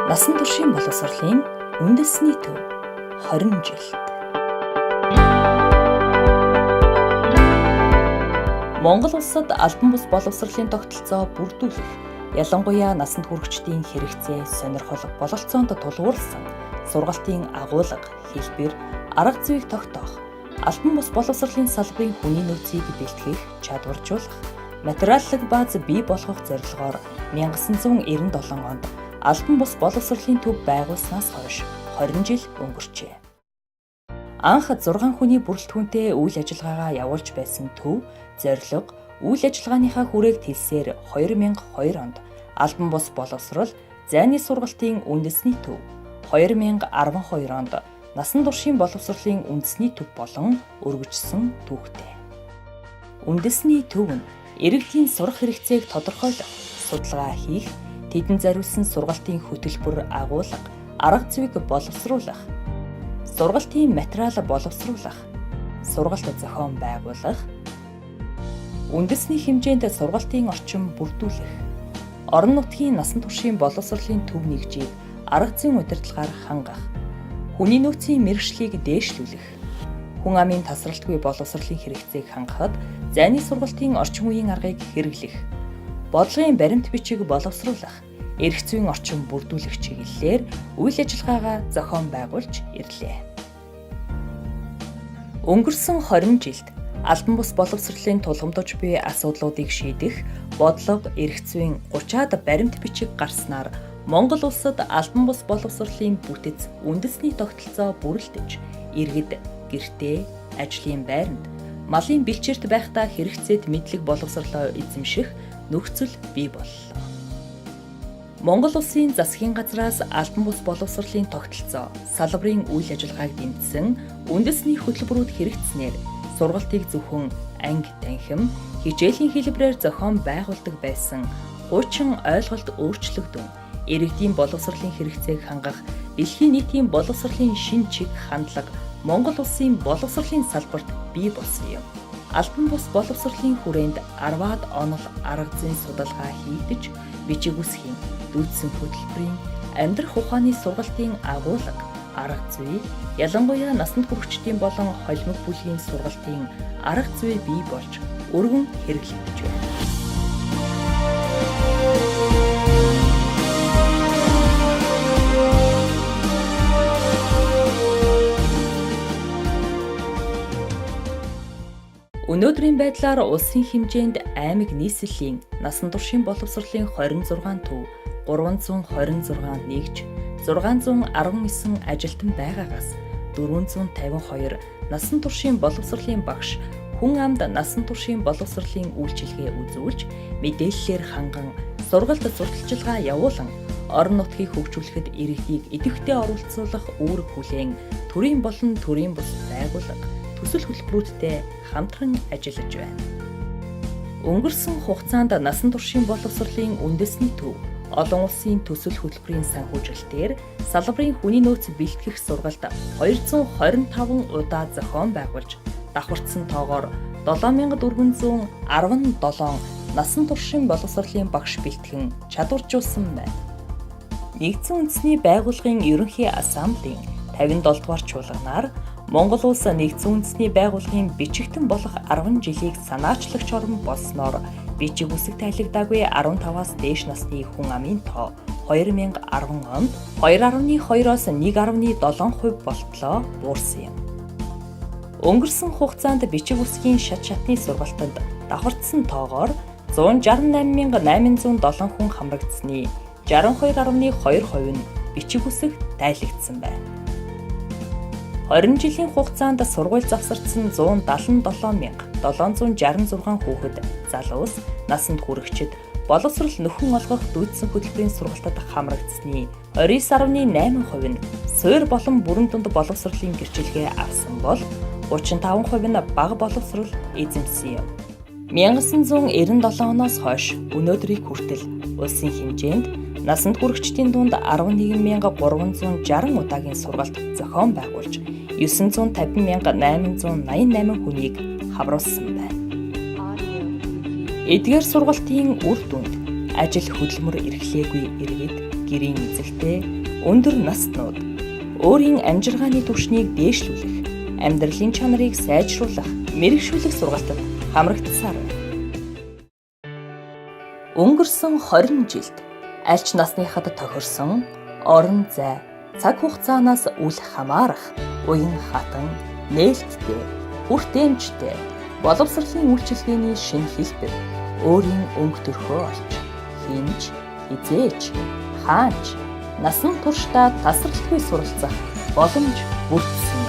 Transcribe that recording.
Насан туршийн боловсролын үндэсний төв 20 жил. Монгол улсад албан бус боловсролын тогтолцоо бүрдүүлэх, ялангуяа насанд хүрэгчдийн хэрэгцээ, сонирхол, бололцоонд тулгуурласан сургалтын агуулга, хэлбэр, арга зүйг тогтоох, албан бус боловсролын салбарын хүний нөөцийг бэлтгэх, чадваржуулах, материаллык бааз бий болгох зорилгоор 1997 онд албан бус боловсролын төв байгуулснаас хойш 20 жил өнгөрчээ. Анх 6 хүний бүрэлдэхүүнтэй үйл ажиллагаагаа явуулж байсан төв, зорилго, үйл ажиллагааныхаа хүрээг тэлсээр 2002 онд албан бус боловсрол зайны сургалтын үндэсний төв, 2012 онд насан туршийн боловсролын үндэсний төв болон өргөжсөн түүхтэй. Үндэсний төв нь иргэдийн сурах хэрэгцээг тодорхойлох, судалгаа хийх, тэдэнд зориулсан сургалтын хөтөлбөр агуулга, арга зүйг боловсруулах, сургалтын материал боловсруулах, сургалт зохион байгуулах, үндэсний хэмжээнд сургалтын орчин бүрдүүлэх, орон нутгийн насан туршийн боловсролын төв нэгжийг арга зүйн удирдлагаар хангах, хүний нөөцийн мэргэжлийг дээшлүүлэх, хүн амын тасралтгүй боловсролын хэрэгцээг хангахад зайны сургалтын орчин үеийн аргыг хэрэглэх, бодлогын баримт бичиг боловсруулах, эрх зүйн орчин бүрдүүлэх чиглэлээр үйл ажиллагаагаа зохион байгуулж ирлээ. Өнгөрсөн 20 жилд албан бус боловсролын тулгамдж буй асуудлуудыг шийдэх бодлого, эрх зүйн 30-аад баримт бичиг гарснаар Монгол улсад албан бус боловсролын бүтэц үндэсний тогтолцоо бүрэлдэж, иргэд гэртээ, ажлын байранд, малын бэлчээрт байхдаа хэрэгцээт мэдлэг боловсролоо эзэмших нөхцөл бий боллоо. Монгол улсын засгийн газраас албан бус боловсролын тогтолцоо, салбарын үйл ажиллагааг дэмжсэн үндэсний хөтөлбөрүүд хэрэгжснээр сургалтыг зөвхөн анги танхим, хичээлийн хэлбэрээр зохион байгуулдаг байсан хуучин ойлголт өөрчлөгдөн, иргэдийн боловсролын хэрэгцээг хангах дэлхийн нийтийн боловсролын шин чиг хандлага Монгол улсын боловсролын салбарт бий болсон юм. Албан бус боловсролын хүрээнд 10-аад онол арга зүйн судалгаа хийгдэж, бичиг үсгийн, дүүцсэн хөтөлбөрийн, амьдрах ухааны сургалтын агуулга, арга зүй, ялангуяа насанд хүрэгчдийн болон холимог бүлгийн сургалтын арга зүй бий болж өргөн хэрэглэгдэж байна. Өнөөдрийн байдлаар улсын хэмжээнд аймаг нийслэлийн насан туршийн боловсролын 26 төв, 326 нэгж, 619 ажилтан байгаагаас 452 насан туршийн боловсролын багш хүн амд насан туршийн боловсролын үйлчилгээ үзүүлж, мэдээллээр ханган, сургалт сурталчилгаа явуулан, орон нутгийг хөгжүүлэхэд иргэдийг идэвхтэй оролцуулах үүрэг хүлээн төрийн болон төрийн бус байгууллага, төсөл хөтөлбөрүүдтэй хамтран ажиллаж байна. Өнгөрсөн хугацаанд насан туршийн боловсролын үндэсний төв, олон улсын төсөл хөтөлбөрийн санхүүжилтээр салбарын хүний нөөц бэлтгэх сургалт 225 удаа зохион байгуулж, давхардсан тоогоор 7417 насан туршийн боловсролын багш бэлтгэн чадваржуулсан байна. Нэгдсэн үндэсний байгууллагын ерөнхий ассамблеийн 57 дугаар чуулганаар Монгол улс нэгдсэн үндэсний байгууллагын бичигтэн болох 10 жилийг санаачлагч орн болсноор бичиг үсэг тайлагдаагүй 15-аас дээш насны хүн амын тоо 2010 онд 2.2-оос 1.7% болтлоо буурсан юм. Өнгөрсөн хугацаанд бичиг үсгийн шат шатны сургалтанд давхардсан тоогоор 168807 хүн хамрагдсны 62.2% нь бичиг үсэг тайлагдсан байна. 20 жилийн хугацаанд сургууль завсардсан 177766 хүүхэд, залуус, насанд хүрэгчид боловсрол нөхөн олгох дүүцсэн хөтөлбөрийн сургалтад хамрагдсны 29.8% нь суур болон бүрэн дунд боловсролын гэрчилгээ авсан бол 35% нь бага боловсрол эзэмсэн юм. 1997 оноос хойш өнөөдрийг хүртэл улсын хэмжээнд насанд хүрэгчдийн дунд 11360 удаагийн сургалт зохион байгуулж 950,888 хүнийг хавруулсан байна. Эдгээр сургалтын үр дүнд ажил хөдөлмөр эрхлээгүй иргэд гэрийн эзэгтэй өндөр наснууд өөрийн амжиргааны түвшнийг дээшлүүлэх, амьдралын чанарыг сайжруулах, мэрэгшүүлэх сургалтад хамрагдсаар байна. Өнгөрсөн 20 жилд альч насныхад тохирсон орон зай, цаг хугацаанаас үл хамаарах уян хатан, нээлттэй, хүртээмжтэй боловсролын үйлчилгээний шинэ хэлбэр өөрийн өнгө төрхөө олж хинж, хизээж, хаанч, насан туршдаа тасралтгүй суралцах боломж бүрдсэн